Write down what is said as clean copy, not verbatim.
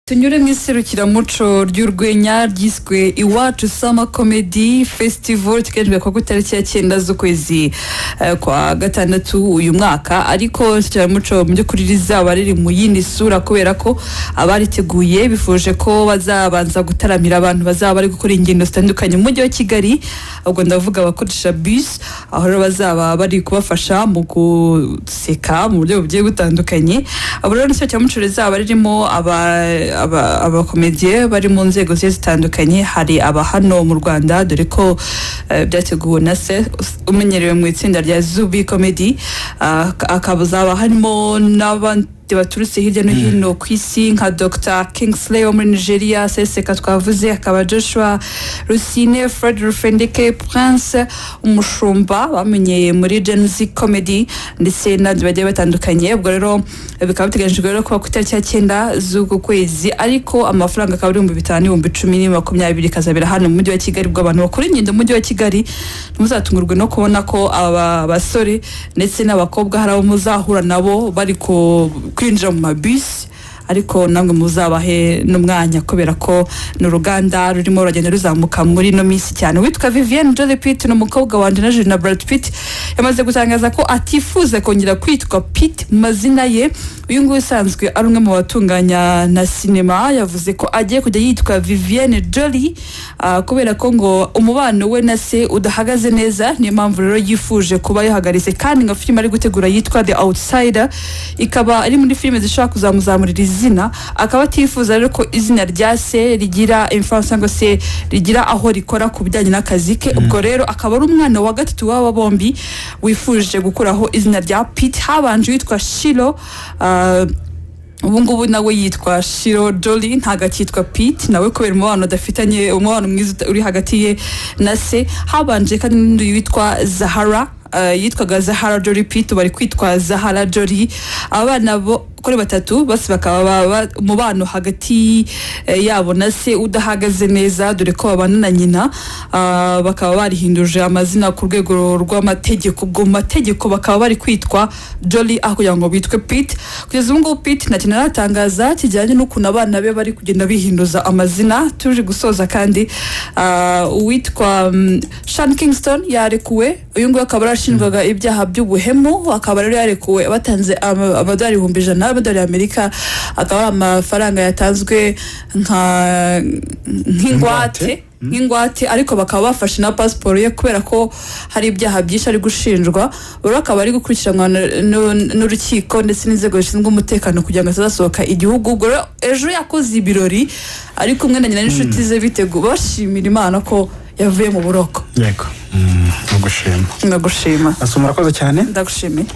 Tunyure mw'iserukiramuco ry'urwenya ryiswe Iwacu Summer Comedy Festival tukejwe kwa gutariki ya 9 z'ukwezi kwa gatandatu uyu mwaka, ariko serukiramuco mu by'ukuri rizaba riri mu yindi sura kubera ko abariteguye bifuje ko bazabanza gutaramira abantu bazaba bari gukora ingendo zitandukanye mu mujyi wa Kigali, ubwo ndavuga abakoresha bus, aho rero bazaba bari kubafasha mu guseka mu buryo bugiye butandukanye. Abo rero serukiramuco rizaba ririmo abakomediye bari mu nzego zitandukanye. Hari aba hano mu Rwanda dore ko byateguwe na se umenyerewe mu itsinda rya Zubi Comedy, akabuzaba harimo n'abandi baturutse hirya no hino ku isi nka Dr. Kingsley wo muri Nigeria, Seseka twavuze, akaba Joshua Rusine, Fred Rufendeke, Prince Umushumba bamenyeye muri Gen Z Comedy ndetse n'abandi bagiye batandukanye. Ubwo rero bikaba biteganyijwe rero ko ku itariki ya 9 z'uku kwezi, ariko amafaranga akaba ari 5,000, 10,000, 20 kazabera hano mu mujyi wa Kigali. Ubwo abantu bakora ingendo mu mujyi wa Kigali muzatungurwe no kubona ko aba basore ndetse n'abakobwa hari abo muzahura nabo bari kwinjira mu mabisi, ariko namwe muzabahe n'umwanya kubera ko n'uruganda rurimo ruragenda ruzamuka muri no minsi cyane. Witwa Vivienne Jolie Pitt n'umukobwa wa Angelina Brad Pitt yamaze gutangaza ko atifuza kongera kwitwa Pitt mu mazina ye. Uyu nguyu usanzwe ari umwe mu batunganya na sinema yavuze ko agiye kujya yitwa Vivienne Jolie kubera ko ngo umubano we na se udahagaze neza, niyo mpamvu rero yifuje kuba yahagaritse. Kandi ngo film ari gutegura yitwa The Outsider, ikaba ari muri filime zishaka kuzamuzamurira izina, akaba atifuza rero ko izina rya se rigira influence cyangwa se rigira aho rikora ku bijyanye n'akazi ke. Ubwo rero akaba ari umwana wa gatatu w'aba bombi wifuje gukuraho izina rya Pitt. Habanje witwa Shilo, ubu ngubu nawe yitwa Shiro Jolie, ntago akitwa Pitt nawe kubera umubano adafitanye, umubano mwiza uri hagati ye na se. Habanje kandi n'undi witwa Zahara, yitwaga Zahara Jolie Pitt, bari kwitwa Zahara Jolie. Abana bo kuri batatu bose bakaba umubano hagati yabo na se udahagaze neza, dore ko babana na nyina. Bakaba barihinduje amazina ku rwego rw'amategeko, ubwo mategeko bakaba bari kwitwa Jolie aho kugira ngo bitwe Pitt. Kugeza ubu ngubu Pitt nta kintu aratangaza kijyanye n'ukuntu abana be bari kugenda bihinduza amazina. Tuje gusoza kandi uwitwa Sean Kingston yarekuwe. Uyu nguyu akaba arashinjwaga ibyaha by'ubuhemu, akaba rero yarekuwe batanze amadolari 100 y'amadolari y'Amerika, akaba amafaranga yatanzwe nk'ingwate, ariko bakaba bafashe na passport ye kubera ko hari ibyaha byinshi ari gushinjwa. Rero akaba ari gukurikiranwa n'urukiko ndetse n'inzego zishinzwe umutekano kugira ngo atazasohoka igihugu. Ubwo rero ejo yakoze ibirori ari kumwe na nyina n'inshuti ze biteguye bashimira Imana ko yavuye mu buroko. Yego, ndagushima. Asumura koze cyane. Ndagushimiye.